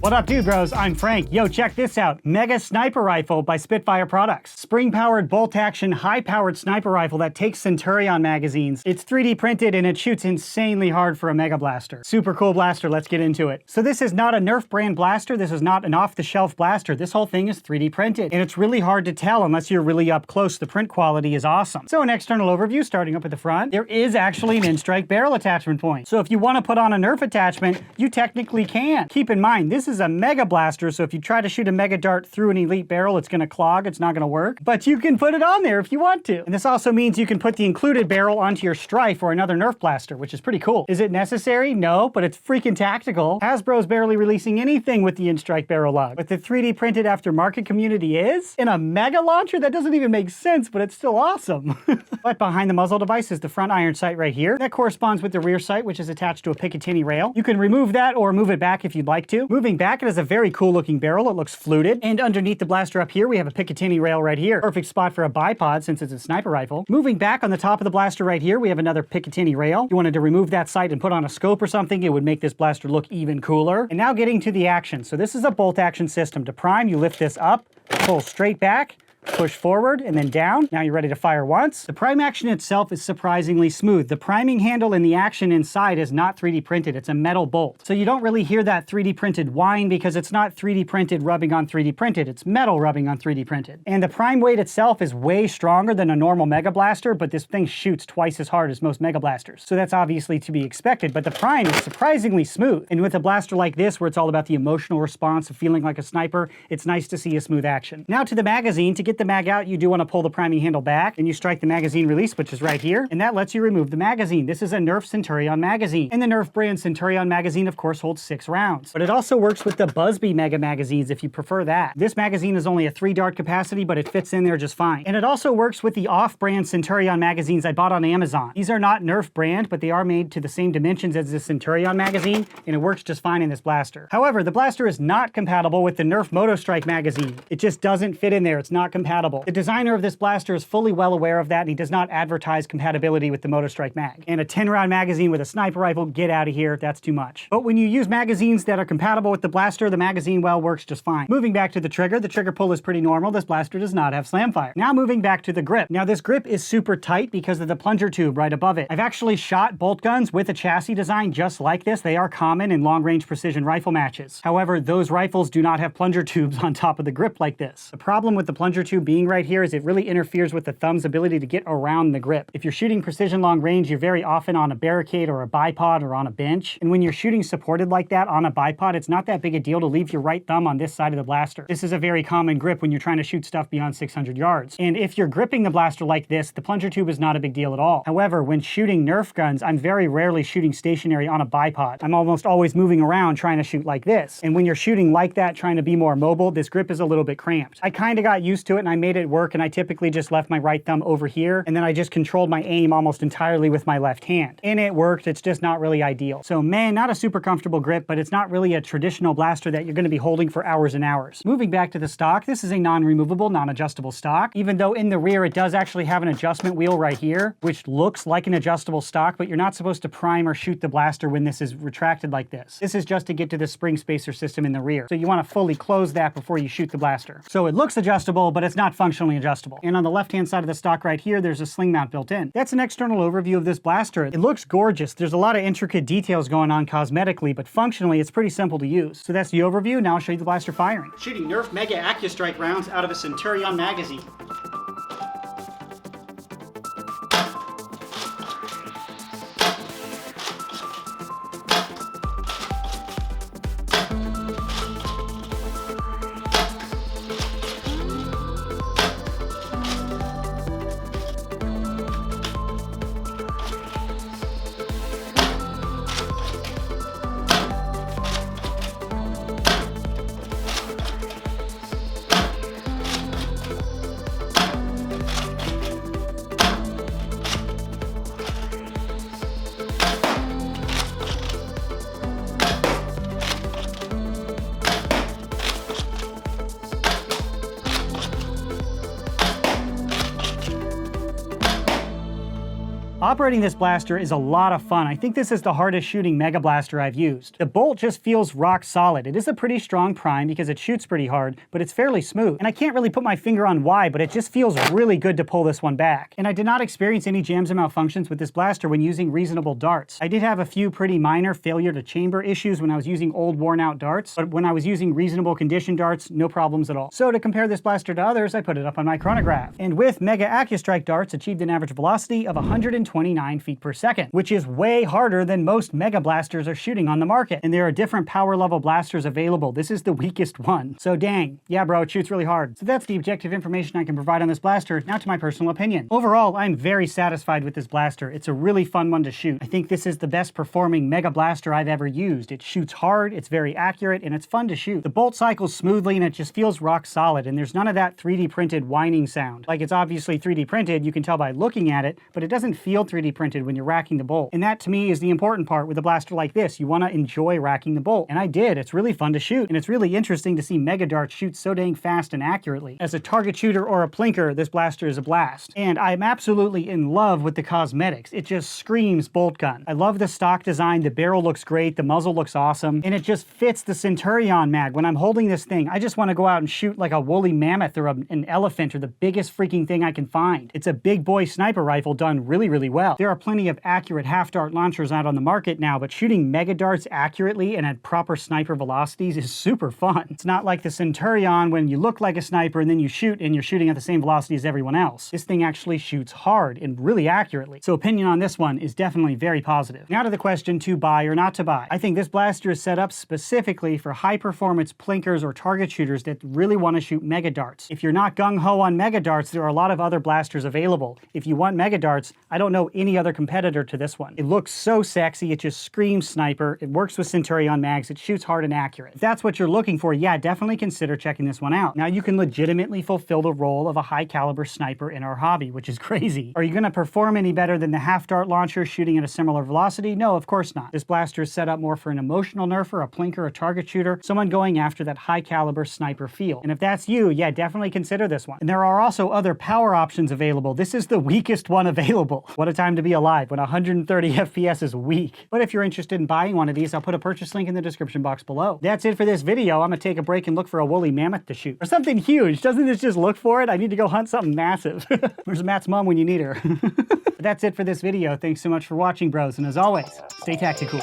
What up, dude bros? I'm Frank. Yo, check this out. Mega Sniper Rifle by Spitfire Products. Spring-powered, bolt-action, high-powered sniper rifle that takes Centurion magazines. It's 3D printed and it shoots insanely hard for a Mega Blaster. Super cool blaster, let's get into it. So this is not a Nerf brand blaster. This is not an off-the-shelf blaster. This whole thing is 3D printed. And it's really hard to tell unless you're really up close. The print quality is awesome. So an external overview, starting up at the front. There is actually an in-strike barrel attachment point. So if you want to put on a Nerf attachment, you technically can. Keep in mind, this is a Mega Blaster, so if you try to shoot a Mega Dart through an Elite barrel, it's going to clog, it's not going to work. But you can put it on there if you want to. And this also means you can put the included barrel onto your Strife or another Nerf blaster, which is pretty cool. Is it necessary? No, but it's freaking tactical. Hasbro's barely releasing anything with the in-strike barrel lug. But the 3D printed aftermarket community is? In a Mega launcher? That doesn't even make sense, but it's still awesome. But behind the muzzle device is the front iron sight right here. That corresponds with the rear sight, which is attached to a Picatinny rail. You can remove that or move it back if you'd like to. Moving back, it has a very cool looking barrel. It looks fluted. And underneath the blaster up here, we have a Picatinny rail right here. Perfect spot for a bipod since it's a sniper rifle. Moving back on the top of the blaster right here, we have another Picatinny rail. If you wanted to remove that sight and put on a scope or something, it would make this blaster look even cooler. And now getting to the action. So this is a bolt action system. To prime, you lift this up, pull straight back, push forward and then down. Now you're ready to fire once. The prime action itself is surprisingly smooth. The priming handle and the action inside is not 3D printed. It's a metal bolt. So you don't really hear that 3D printed whine because it's not 3D printed rubbing on 3D printed. It's metal rubbing on 3D printed. And the prime weight itself is way stronger than a normal Mega Blaster, but this thing shoots twice as hard as most Mega Blasters. So that's obviously to be expected, but the prime is surprisingly smooth. And with a blaster like this, where it's all about the emotional response of feeling like a sniper, it's nice to see a smooth action. Now to the magazine. To get the mag out, you do want to pull the priming handle back and you strike the magazine release, which is right here, and that lets you remove the magazine. This is a Nerf Centurion magazine, and the Nerf brand Centurion magazine of course holds 6 rounds, but it also works with the Busby Mega magazines if you prefer that. This magazine is only a 3 dart capacity, but it fits in there just fine. And it also works with the off-brand Centurion magazines I bought on Amazon. These are not Nerf brand, but they are made to the same dimensions as the Centurion magazine, and it works just fine in this blaster. However, the blaster is not compatible with the Nerf Moto Strike magazine. It just doesn't fit in there. It's not compatible. The designer of this blaster is fully well aware of that, and he does not advertise compatibility with the Moto Strike mag. And a 10-round magazine with a sniper rifle, get out of here, that's too much. But when you use magazines that are compatible with the blaster, the magazine well works just fine. Moving back to the trigger pull is pretty normal. This blaster does not have slam fire. Now moving back to the grip. Now this grip is super tight because of the plunger tube right above it. I've actually shot bolt guns with a chassis design just like this. They are common in long-range precision rifle matches. However, those rifles do not have plunger tubes on top of the grip like this. The problem with the plunger tube being right here is it really interferes with the thumb's ability to get around the grip. If you're shooting precision long range, you're very often on a barricade or a bipod or on a bench. And when you're shooting supported like that on a bipod, it's not that big a deal to leave your right thumb on this side of the blaster. This is a very common grip when you're trying to shoot stuff beyond 600 yards. And if you're gripping the blaster like this, the plunger tube is not a big deal at all. However, when shooting Nerf guns, I'm very rarely shooting stationary on a bipod. I'm almost always moving around trying to shoot like this. And when you're shooting like that, trying to be more mobile, this grip is a little bit cramped. I kind of got used to it and I made it work, and I typically just left my right thumb over here, and then I just controlled my aim almost entirely with my left hand. And it worked, it's just not really ideal. So man, not a super comfortable grip, but it's not really a traditional blaster that you're going to be holding for hours and hours. Moving back to the stock, this is a non-removable, non-adjustable stock, even though in the rear it does actually have an adjustment wheel right here, which looks like an adjustable stock, but you're not supposed to prime or shoot the blaster when this is retracted like this. This is just to get to the spring spacer system in the rear. So you want to fully close that before you shoot the blaster. So it looks adjustable, but it's not functionally adjustable. And on the left-hand side of the stock right here, there's a sling mount built in. That's an external overview of this blaster. It looks gorgeous. There's a lot of intricate details going on cosmetically, but functionally it's pretty simple to use. So that's the overview. Now I'll show you the blaster firing. Shooting Nerf Mega AccuStrike rounds out of a Centurion magazine. Operating this blaster is a lot of fun. I think this is the hardest shooting Mega Blaster I've used. The bolt just feels rock solid. It is a pretty strong prime because it shoots pretty hard, but it's fairly smooth. And I can't really put my finger on why, but it just feels really good to pull this one back. And I did not experience any jams or malfunctions with this blaster when using reasonable darts. I did have a few pretty minor failure to chamber issues when I was using old worn out darts, but when I was using reasonable condition darts, no problems at all. So to compare this blaster to others, I put it up on my chronograph. And with Mega AccuStrike darts achieved an average velocity of 129 feet per second, which is way harder than most Mega blasters are shooting on the market. And there are different power level blasters available. This is the weakest one. So dang, yeah bro, it shoots really hard. So that's the objective information I can provide on this blaster. Now to my personal opinion. Overall, I'm very satisfied with this blaster. It's a really fun one to shoot. I think this is the best performing Mega blaster I've ever used. It shoots hard, it's very accurate, and it's fun to shoot. The bolt cycles smoothly and it just feels rock solid, and there's none of that 3D printed whining sound. Like, it's obviously 3D printed, you can tell by looking at it, but it doesn't feel 3D printed when you're racking the bolt. And that to me is the important part with a blaster like this. You want to enjoy racking the bolt. And I did. It's really fun to shoot, and it's really interesting to see Mega darts shoot so dang fast and accurately. As a target shooter or a plinker, this blaster is a blast. And I'm absolutely in love with the cosmetics. It just screams bolt gun. I love the stock design, the barrel looks great, the muzzle looks awesome, and it just fits the Centurion mag. When I'm holding this thing, I just want to go out and shoot like a woolly mammoth or an elephant or the biggest freaking thing I can find. It's a big boy sniper rifle done really, really well. There are plenty of accurate half-dart launchers out on the market now, but shooting Mega darts accurately and at proper sniper velocities is super fun. It's not like the Centurion when you look like a sniper and then you shoot and you're shooting at the same velocity as everyone else. This thing actually shoots hard and really accurately. So opinion on this one is definitely very positive. Now to the question to buy or not to buy. I think this blaster is set up specifically for high-performance plinkers or target shooters that really want to shoot Mega darts. If you're not gung-ho on Mega darts, there are a lot of other blasters available. If you want Mega darts, I don't know any other competitor to this one. It looks so sexy, it just screams sniper, it works with Centurion mags, it shoots hard and accurate. If that's what you're looking for, yeah, definitely consider checking this one out. Now you can legitimately fulfill the role of a high-caliber sniper in our hobby, which is crazy. Are you going to perform any better than the half-dart launcher shooting at a similar velocity? No, of course not. This blaster is set up more for an emotional nerfer, a plinker, a target shooter, someone going after that high-caliber sniper feel. And if that's you, yeah, definitely consider this one. And there are also other power options available. This is the weakest one available. What a time to be alive when 130 FPS is weak. But if you're interested in buying one of these, I'll put a purchase link in the description box below. That's it for this video. I'm gonna take a break and look for a woolly mammoth to shoot. Or something huge. Doesn't this just look for it? I need to go hunt something massive. Where's Matt's mom when you need her? But that's it for this video. Thanks so much for watching, bros. And as always, stay tactical.